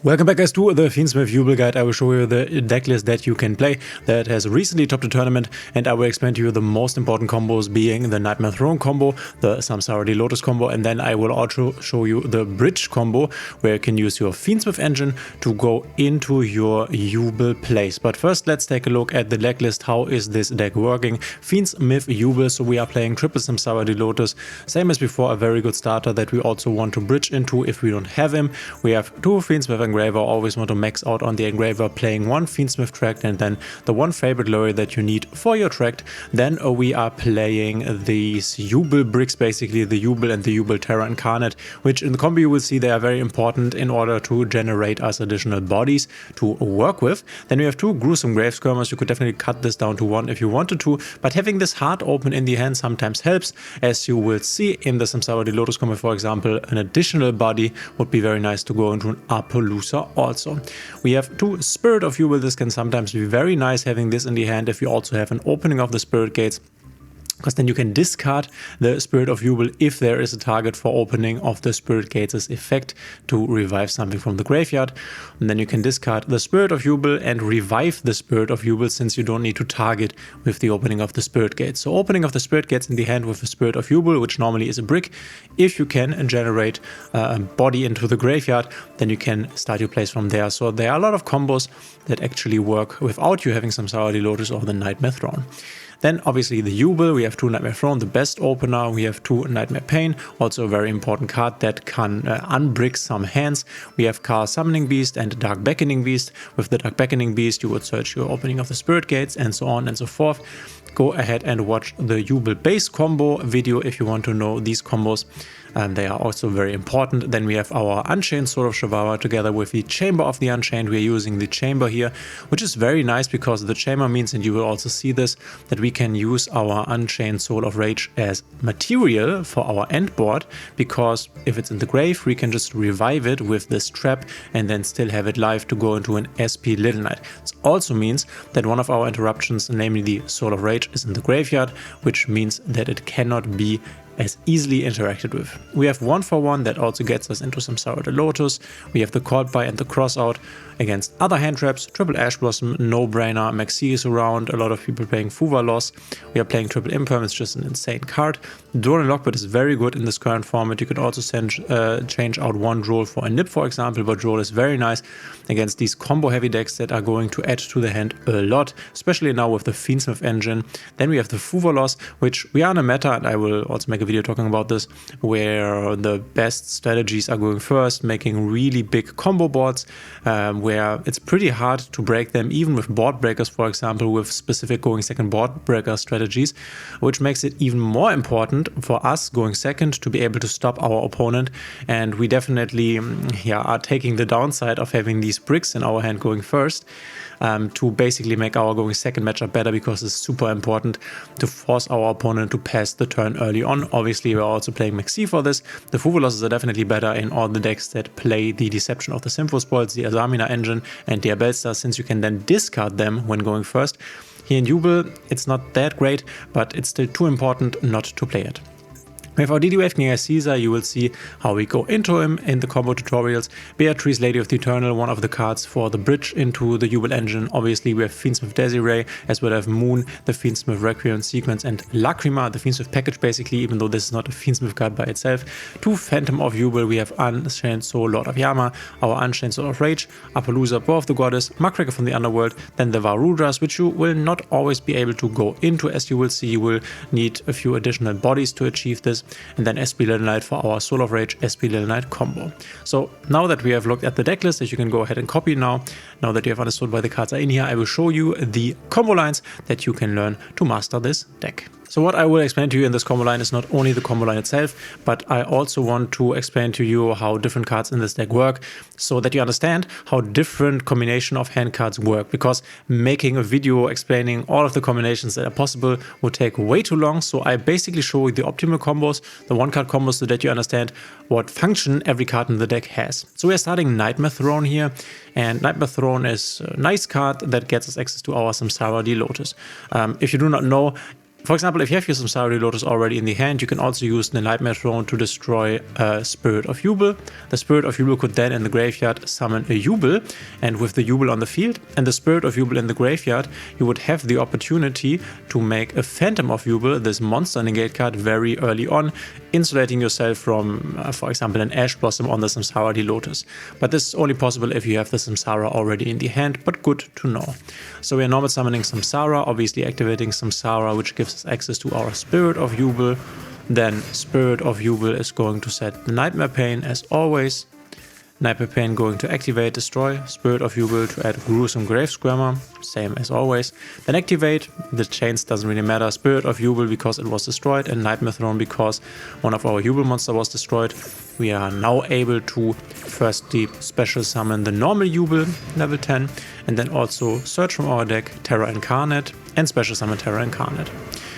Welcome back guys to the Fiendsmith Yubel guide. I will show you the deck list that you can play that has recently topped the tournament, and I will explain to you the most important combos, being the Nightmare Throne combo, the Samsara Lotus combo, and then I will also show you the bridge combo where you can use your Fiendsmith engine to go into your Yubel plays. But first let's take a look at the deck list. How is this deck working? Fiendsmith Yubel, so we are playing triple Samsara Lotus, same as before, a very good starter that we also want to bridge into if we don't have him. We have two Fiendsmith Engraver, always want to max out on the Engraver, playing one Fiendsmith tract and then the one favorite lorry that you need for your tract. Then we are playing these Yubel bricks, basically the Yubel and the Yubel Terra Incarnate, which in the combo you will see they are very important in order to generate us additional bodies to work with. Then we have two Gruesome Grave Skirmers. You could definitely cut this down to one if you wanted to, but having this heart open in the hand sometimes helps. As you will see in the Samsara Lotus combo, for example, an additional body would be very nice to go into an Appaloosa also. We have two Spirit of Yubel. This can sometimes be very nice having this in the hand if you also have an opening of the Spirit Gates, because then you can discard the Spirit of Yubel if there is a target for opening of the Spirit Gates' effect to revive something from the graveyard. And then you can discard the Spirit of Yubel and revive the Spirit of Yubel, since you don't need to target with the opening of the Spirit Gates. So opening of the Spirit Gates in the hand with the Spirit of Yubel, which normally is a brick, if you can generate a body into the graveyard, then you can start your plays from there. So there are a lot of combos that actually work without you having Samsara Lotus or the Nightmare Throne. Then obviously the Yubel, we have two Nightmare Throne, the best opener. We have two Nightmare Pain, also a very important card that can unbrick some hands. We have Car Summoning Beast and Dark Beckoning Beast. With the Dark Beckoning Beast you would search your opening of the Spirit Gates and so on and so forth. Go ahead and watch the Yubel base combo video if you want to know these combos. They are also very important. Then we have our Unchained Sword of Shavara together with the Chamber of the Unchained. We are using the Chamber here, which is very nice because the Chamber means, and you will also see this, that we can use our Unchained Soul of Rage as material for our end board, because if it's in the grave, we can just revive it with this trap and then still have it live to go into an SP Little Knight. This also means that one of our interruptions, namely the Soul of Rage, is in the graveyard, which means that it cannot be as easily interacted with. We have 1-for-1 that also gets us into Samsara Lotus. We have the Called By and the Crossout against other hand traps. Triple Ash Blossom, no brainer. Maxi is around, a lot of people playing Fuva Loss. We are playing Triple Imperm, it's just an insane card. Drone and Lockbird is very good in this current format. You could also change out one Droll for a Nip, for example, but Droll is very nice against these combo heavy decks that are going to add to the hand a lot, especially now with the Fiendsmith engine. Then we have the Fuva Loss, which we are in a meta, and I will also make a video talking about this, where the best strategies are going first, making really big combo boards, where it's pretty hard to break them, even with board breakers, for example, with specific going second board breaker strategies, which makes it even more important for us going second to be able to stop our opponent. And we definitely are taking the downside of having these bricks in our hand going first, to basically make our going second matchup better, because it's super important to force our opponent to pass the turn early on. Obviously, we're also playing Maxi for this. The Fuva Losses are definitely better in all the decks that play the Deception of the Symphospoils, the Azamina engine, and the Abelstar, since you can then discard them when going first. Here in Yubel, it's not that great, but it's still too important not to play it. We have our DD Wave King Caesar. You will see how we go into him in the combo tutorials. Beatrice, Lady of the Eternal, one of the cards for the bridge into the Yubel engine. Obviously, we have Fiendsmith Desiree, as well as Moon, the Fiendsmith Requiem Sequence, and Lacrima, the Fiendsmith package, basically, even though this is not a Fiendsmith card by itself. Two Phantom of Yubel. We have Unchained Soul, Lord of Yama, our Unchained Soul of Rage, Appaloosa, Bow of the Goddess, Muckraker from the Underworld, then the Varudras, which you will not always be able to go into. As you will see, you will need a few additional bodies to achieve this. And then SP Little Knight for our Soul of Rage SP Little Knight combo. So now that we have looked at the deck list that you can go ahead and copy now that you have understood why the cards are in here, I will show you the combo lines that you can learn to master this deck. So what I will explain to you in this combo line is not only the combo line itself, but I also want to explain to you how different cards in this deck work, so that you understand how different combination of hand cards work, because making a video explaining all of the combinations that are possible would take way too long. So I basically show you the optimal combos, the one card combos, so that you understand what function every card in the deck has. So we are starting Nightmare Throne here, and Nightmare Throne is a nice card that gets us access to our Samsara Lotus. If you do not know, For example, if you have your Samsara Lotus already in the hand, you can also use the Nightmare Throne to destroy a Spirit of Yubel. The Spirit of Yubel could then in the graveyard summon a Yubel, and with the Yubel on the field and the Spirit of Yubel in the graveyard, you would have the opportunity to make a Phantom of Yubel, this monster negate card, very early on, insulating yourself from, for example, an Ash Blossom on the Samsara Lotus. But this is only possible if you have the Samsara already in the hand, but good to know. So we are normal summoning Samsara, obviously activating Samsara, which gives us access to our Spirit of Yubel. Then Spirit of Yubel is going to set the Nightmare Pain as always. Nightmare Pain going to activate, destroy. Spirit of Yubel to add Gruesome Gravescrammer, same as always. Then activate, the chains doesn't really matter. Spirit of Yubel because it was destroyed, and Nightmare Throne because one of our Yubel monster was destroyed. We are now able to firstly special summon the normal Yubel, level 10, and then also search from our deck Terra Incarnate and special summon Terra Incarnate.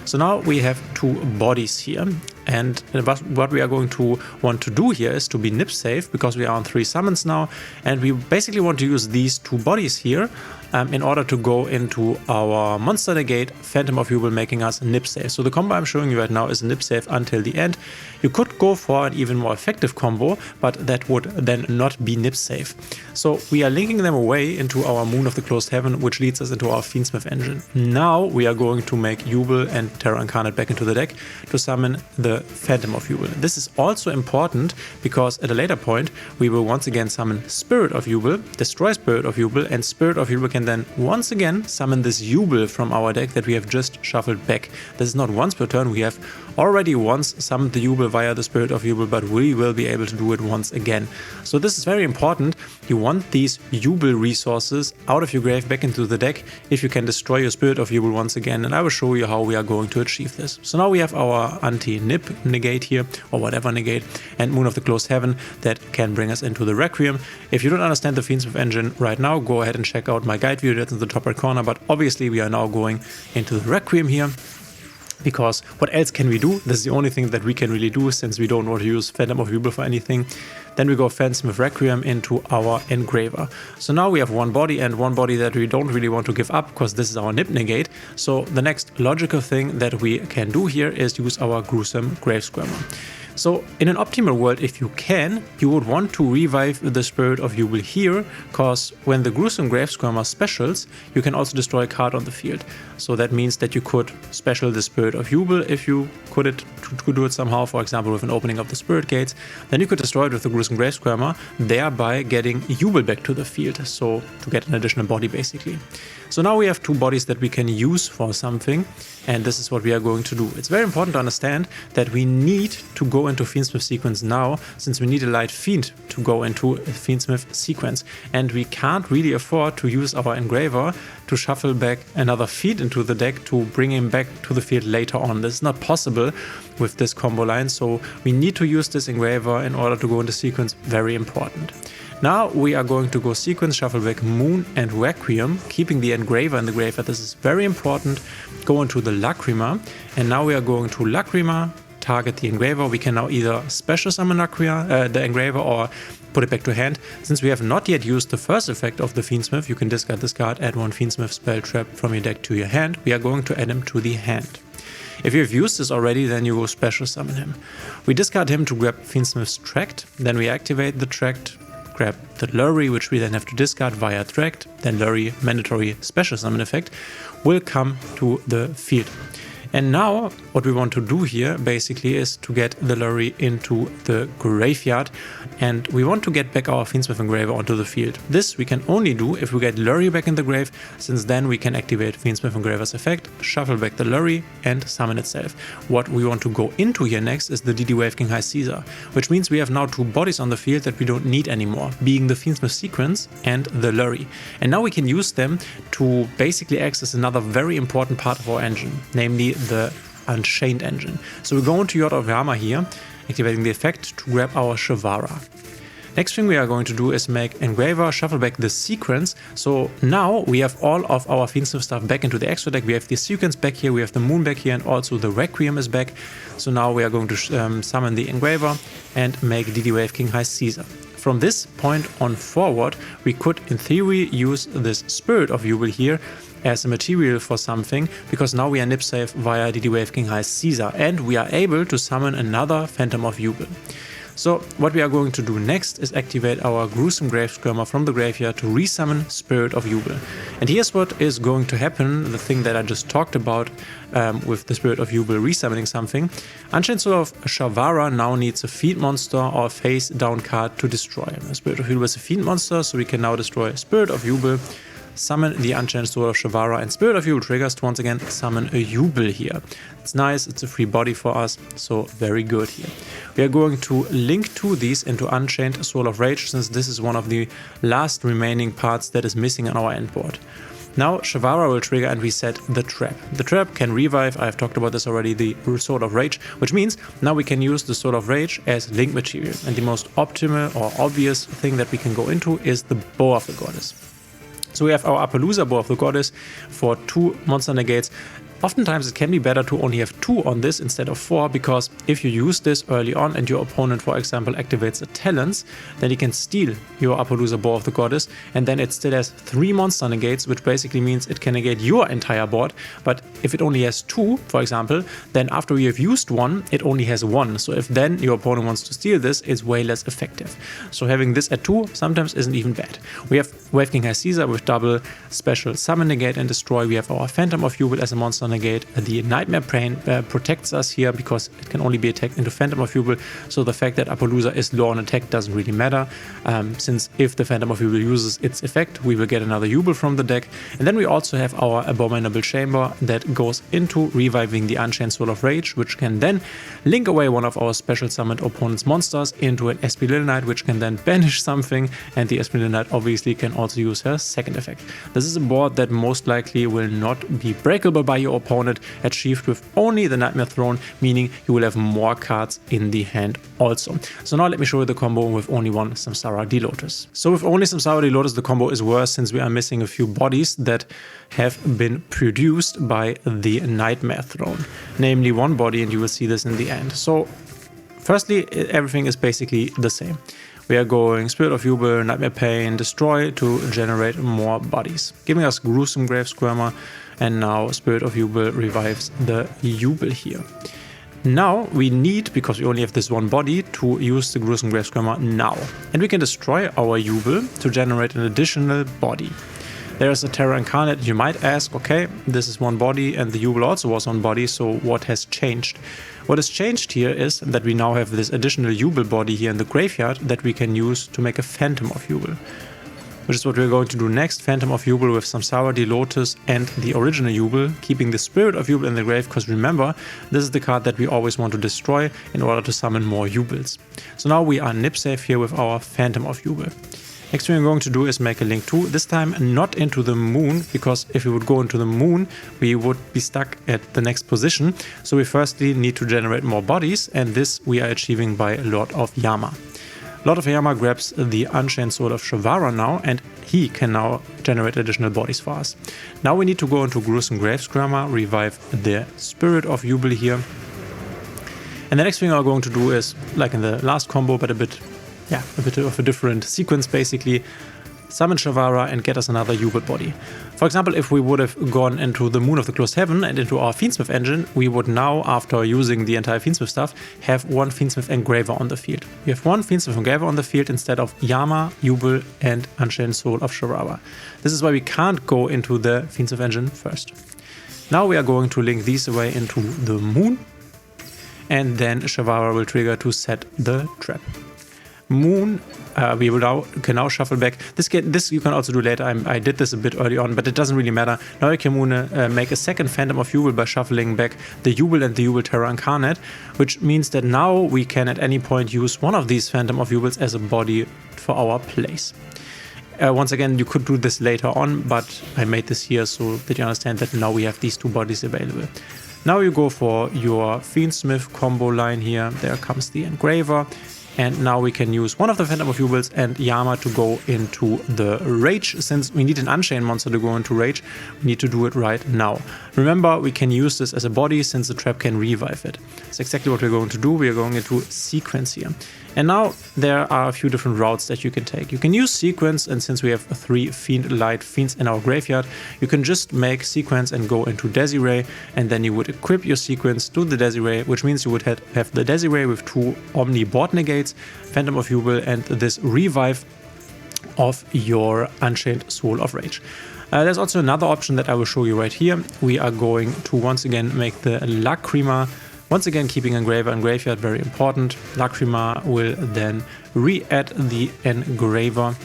So now we have two bodies here, and what we are going to want to do here is to be nip safe, because we are on 3 summons now, and we basically want to use these two bodies here in order to go into our monster negate Phantom of Yubel, making us nip safe. So the combo I'm showing you right now is nip safe until the end. You could go for an even more effective combo, but that would then not be nip safe. So we are linking them away into our Moon of the Closed Heaven, which leads us into our Fiendsmith engine. Now we are going to make Yubel and Terra Incarnate back into the deck to summon the Phantom of Yubel. This is also important because at a later point we will once again summon Spirit of Yubel, destroy Spirit of Yubel, and Spirit of Yubel can then once again summon this Yubel from our deck that we have just shuffled back. This is not once per turn, we have already once summoned the Yubel via the Spirit of Yubel, but we will be able to do it once again. So this is very important. You want these Yubel resources out of your grave back into the deck if you can destroy your Spirit of Yubel once again, and I will show you how we are going to achieve this. So now we have our anti-nip negate here, or whatever negate, and Moon of the Closed Heaven that can bring us into the Requiem. If you don't understand the Fiendsmith engine right now, go ahead and check out my guide video that's in the top right corner, but obviously we are now going into the Requiem here. Because what else can we do? This is the only thing that we can really do since we don't want to use Phantom of Yubel for anything. Then we go Fiendsmith Requiem into our Engraver. So now we have one body, and one body that we don't really want to give up because this is our nip negate. So the next logical thing that we can do here is use our Gruesome Gravescrammer. So in an optimal world, if you can, you would want to revive the Spirit of Yubel here, because when the Gruesome Gravescrammer specials, you can also destroy a card on the field. So that means that you could special the Spirit of Yubel if you could do it somehow, for example with an opening of the Spirit Gates. Then you could destroy it with the Gruesome Gravescrammer, thereby getting Yubel back to the field, so to get an additional body basically. So now we have two bodies that we can use for something, and this is what we are going to do. It's very important to understand that we need to go into Fiendsmith sequence now, since we need a light fiend to go into a Fiendsmith sequence, and we can't really afford to use our Engraver to shuffle back another fiend into the deck to bring him back to the field later on. This is not possible with this combo line, so we need to use this Engraver in order to go into sequence. Very important. Now we are going to go sequence, shuffle back Moon and Requiem, keeping the Engraver in the graveyard. This is very important. Go into the Lacrima, and now we are going to Lacrima, target the Engraver. We can now either special summon the Engraver or put it back to hand. Since we have not yet used the first effect of the Fiendsmith, you can discard this card, add one Fiendsmith spell trap from your deck to your hand. We are going to add him to the hand. If you have used this already, then you will special summon him. We discard him to grab Fiendsmith's Tract, then we activate the Tract, grab the Lurry, which we then have to discard via Tract, then Lurry, mandatory special summon effect, will come to the field. And now what we want to do here basically is to get the Lurry into the graveyard, and we want to get back our Fiendsmith Engraver onto the field. This we can only do if we get Lurry back in the grave, since then we can activate Fiendsmith Engraver's effect, shuffle back the Lurry and summon itself. What we want to go into here next is the DD Wave King High Caesar, which means we have now two bodies on the field that we don't need anymore, being the Fiendsmith Sequence and the Lurry. And now we can use them to basically access another very important part of our engine, namely the Unchained engine. So we go into Yod of Yama here, activating the effect to grab our Shavara. Next thing we are going to do is make Engraver, shuffle back the Sequence. So now we have all of our Fiendsmith stuff back into the extra deck. We have the Sequence back here, we have the Moon back here, and also the Requiem is back. So now we are going to summon the Engraver and make DD Wave King High Caesar. from this point on forward, we could in theory use this Spirit of Yubel here as a material for something, because now we are nip safe via DD Wave King High Caesar, and we are able to summon another Phantom of Yubel. So what we are going to do next is activate our Gruesome Grave Skirmer from the graveyard to resummon Spirit of Yubel. And here's what is going to happen, the thing that I just talked about with the Spirit of Yubel resummoning something. Unchained Soul of Shavara now needs a fiend monster or a face down card to destroy him. The Spirit of Yubel is a fiend monster, so we can now destroy Spirit of Yubel, summon the Unchained Soul of Shavara, and Spirit of Yubel triggers to once again summon a Yubel here. It's nice, it's a free body for us, so very good here. We are going to link two these into Unchained Soul of Rage, since this is one of the last remaining parts that is missing on our end board. Now Shavara will trigger and reset the trap. The trap can revive, I've talked about this already, the Sword of Rage, which means now we can use the Sword of Rage as link material. And the most optimal or obvious thing that we can go into is the Bow of the Goddess. So we have our Appaloosa Bow of the Goddess for 2 monster negates. Oftentimes it can be better to only have 2 on this instead of 4, because if you use this early on and your opponent, for example, activates a Talons, then he can steal your Appaloosa Bow of the Goddess, and then it still has 3 monster negates, which basically means it can negate your entire board. But if it only has 2, for example, then after you have used 1, it only has 1. So if then your opponent wants to steal this, it's way less effective. So having this at 2 sometimes isn't even bad. We have Wave King High Caesar with double special summon negate and destroy. We have our Phantom of Yubel as a monster negate. The Nightmare Pain protects us here because it can only be attacked into Phantom of Yubel, so the fact that Appaloosa is low on attack doesn't really matter, since if the Phantom of Yubel uses its effect, we will get another Yubel from the deck. And then we also have our Abominable Chamber that goes into reviving the Unchained Soul of Rage, which can then link away one of our special summoned opponent's monsters into an SP Little Knight, which can then banish something, and the SP Little Knight obviously can also use her second effect. This is a board that most likely will not be breakable by your opponent, achieved with only the Nightmare Throne, meaning you will have more cards in the hand also. So now let me show you the combo with only one Samsara Lotus. So with only Samsara Lotus, the combo is worse, since we are missing a few bodies that have been produced by the Nightmare Throne, namely one body, and you will see this in the end. So firstly, everything is basically the same. We are going Spirit of Yubel, Nightmare Pain, Destroy to generate more bodies, giving us Gruesome Grave Skirmer, and now Spirit of Yubel revives the Yubel here. Now we need, because we only have this one body, to use the Gruesome Grave Skirmer now. And we can destroy our Yubel to generate an additional body. There's a Terra Incarnate. You might ask, okay, this is one body and the Yubel also was one body, so what has changed? What has changed here is that we now have this additional Yubel body here in the graveyard that we can use to make a Phantom of Yubel, which is what we're going to do next. Phantom of Yubel with Samsara Lotus and the original Yubel, keeping the Spirit of Yubel in the grave, because remember, this is the card that we always want to destroy in order to summon more Yubels. So now we are nip safe here with our Phantom of Yubel. Next thing we're going to do is make a link to, this time not into the moon, because if we would go into the moon, we would be stuck at the next position. So we firstly need to generate more bodies, and this we are achieving by Lord of Yama. Lord of Yama grabs the Unchained Soul of Shavara now, and he can now generate additional bodies for us. Now we need to go into Gruesome Grave Skirmer, revive the Spirit of Yubel here. And the next thing I'm going to do is, like in the last combo, but a bit of a different sequence basically, summon Shavara and get us another Yubel body. For example, if we would have gone into the Moon of the Closed Heaven and into our Fiendsmith engine, we would now, after using the entire Fiendsmith stuff, have one Fiendsmith Engraver on the field. We have one Fiendsmith Engraver on the field instead of Yama, Yubel and Unchained Soul of Shavara. This is why we can't go into the Fiendsmith engine first. Now we are going to link these away into the Moon, and then Shavara will trigger to set the trap. Moon, we will can now shuffle back. This you can also do later. I did this a bit early on, but it doesn't really matter. Now you can make a second Phantom of Yubel by shuffling back the Yubel and the Yubel Terra Incarnate, which means that now we can at any point use one of these Phantom of Yubels as a body for our place. Once again, you could do this later on, but I made this here so that you understand that now we have these two bodies available. Now you go for your Fiendsmith combo line here. There comes the Engraver. And now we can use one of the Phantom of Yubels and Yama to go into the Rage. Since we need an Unchained monster to go into Rage, we need to do it right now. Remember, we can use this as a body since the trap can revive it. That's exactly what we're going to do. We are going into sequence here. And now there are a few different routes that you can take. You can use Sequence, and since we have 3 Fiend-Light Fiends in our graveyard, you can just make Sequence and go into Desiree, and then you would equip your Sequence to the Desiree, which means you would have the Desiree with 2 Omni board negates, Phantom of Yubel, and this revive of your Unchained Soul of Rage. There's also another option that I will show you right here. We are going to once again make the Lacrima. Once again, keeping Engraver and Graveyard very important. Lacrima will then re-add the Engraver,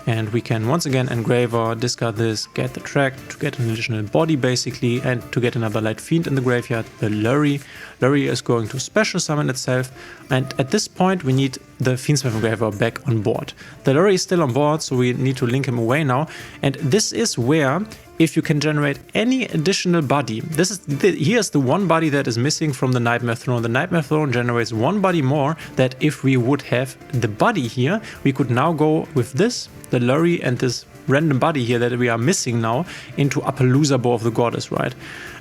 and we can once again Engraver, discard this, get the track to get an additional body basically, and to get another Light Fiend in the graveyard, the Lurry. Lurry is going to special summon itself, and at this point we need the Fiendsmith Engraver back on board. The Lurry is still on board, so we need to link him away now, and this is where, if you can generate any additional body, here's the one body that is missing from the Nightmare Throne. The Nightmare Throne generates one body more, that if we would have the body here, we could now go with this, the Lurry, and this random body here that we are missing now into Appaloosa Bow of the Goddess, right?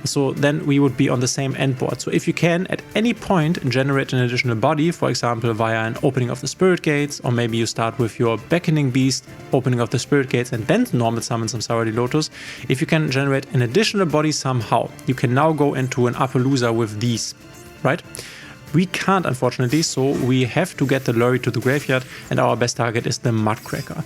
So then we would be on the same end board. So if you can at any point generate an additional body, for example via an opening of the Spirit Gates, or maybe you start with your Beckoning Beast, opening of the Spirit Gates, and then normal summon Samsara Lotus. If you can generate an additional body somehow, you can now go into an Appaloosa with these, right? We can't, unfortunately, so we have to get the Lurry to the graveyard, and our best target is the Mudcracker.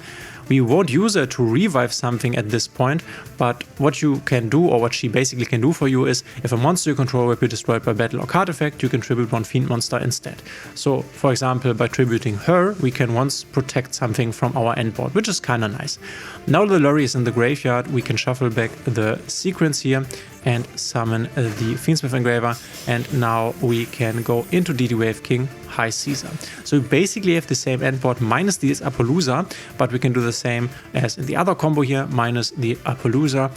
We won't use her to revive something at this point, but what you can do, or what she basically can do for you, is if a monster you control will be destroyed by battle or card effect, you can tribute one Fiend monster instead. So, for example, by tributing her, we can once protect something from our end board, which is kinda nice. Now the Lurry is in the graveyard, we can shuffle back the Sequence here and summon the Fiendsmith Engraver, and now we can go into DD Wave King, High Caesar. So we basically have the same endboard minus the Appaloosa, but we can do the same as in the other combo here, minus the Appaloosa.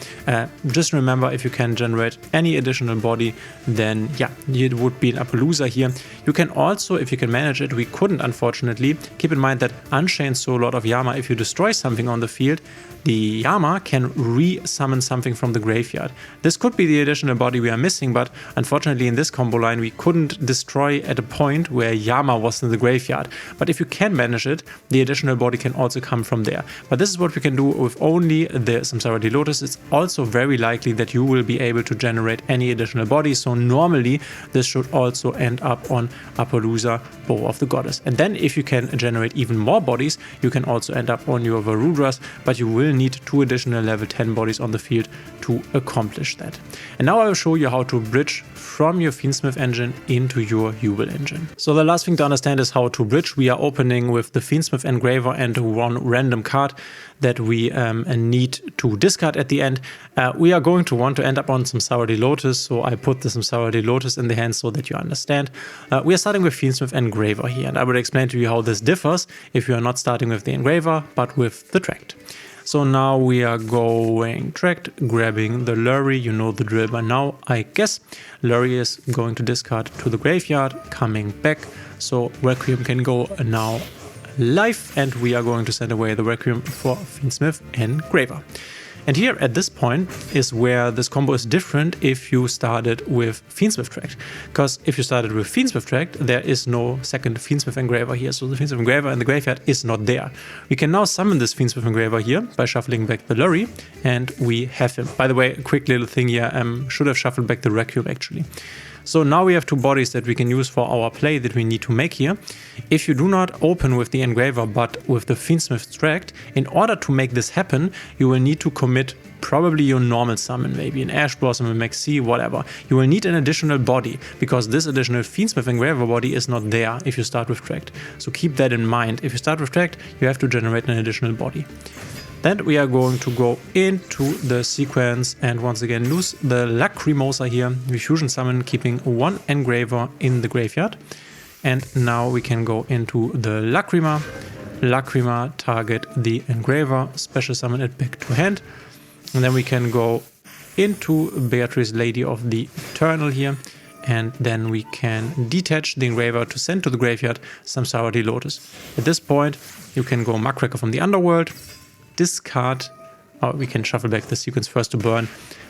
Just remember, if you can generate any additional body, then yeah, it would be an Appaloosa here. You can also, if you can manage it, we couldn't unfortunately, keep in mind that Unchained Soul Lord of Yama, if you destroy something on the field, the Yama can re-summon something from the graveyard. This could be the additional body we are missing, but unfortunately in this combo line we couldn't destroy at a point where Yama was in the graveyard. But if you can manage it, the additional body can also come from there. But this is what we can do with only the Samsara Lotus. It's also very likely that you will be able to generate any additional body, so normally this should also end up on Appaloosa Bow of the Goddess. And then if you can generate even more bodies, you can also end up on your Varudras, but you will need 2 additional level 10 bodies on the field to accomplish that. And now I will show you how to bridge from your Fiendsmith engine into your Yubel engine. So the last thing to understand is how to bridge. We are opening with the Fiendsmith Engraver and one random card that we need to discard at the end. We are going to want to end up on Samsara Lotus, so I put the Samsara Lotus in the hand so that you understand. We are starting with Fiendsmith Engraver here, and I will explain to you how this differs if you are not starting with the Engraver, but with the Tracked. So now we are going Tracked, grabbing the Lurry, you know the drill by now, I guess. Lurry is going to discard to the graveyard, coming back, so Requiem can go now live, and we are going to send away the Requiem for Fiendsmith Engraver. And here at this point is where this combo is different if you started with Fiendsmith Tracked. Because if you started with Fiendsmith Tracked, there is no second Fiendsmith Engraver here. So the Fiendsmith Engraver in the graveyard is not there. We can now summon this Fiendsmith Engraver here by shuffling back the Lurry, and we have him. By the way, a quick little thing here, should have shuffled back the Requiem actually. So now we have 2 bodies that we can use for our play that we need to make here. If you do not open with the Engraver but with the Fiendsmith Tracked, in order to make this happen, you will need to commit probably your normal summon, maybe an Ash Blossom, a Maxi, whatever. You will need an additional body, because this additional Fiendsmith Engraver body is not there if you start with Tracked. So keep that in mind. If you start with Tracked, you have to generate an additional body. Then we are going to go into the sequence and once again lose the Lacrimosa here. We fusion summon, keeping 1 Engraver in the graveyard. And now we can go into the Lacrima. Lacrima, target the Engraver, special summon it back to hand. And then we can go into Beatrice, Lady of the Eternal here. And then we can detach the Engraver to send to the graveyard Samsara Lotus. At this point, you can go Mudcracker from the Underworld, discard we can shuffle back the sequence first to burn.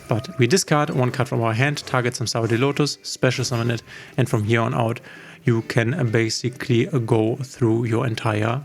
But we discard one card from our hand, target Samsara Lotus, special summon it, and from here on out you can basically go through your entire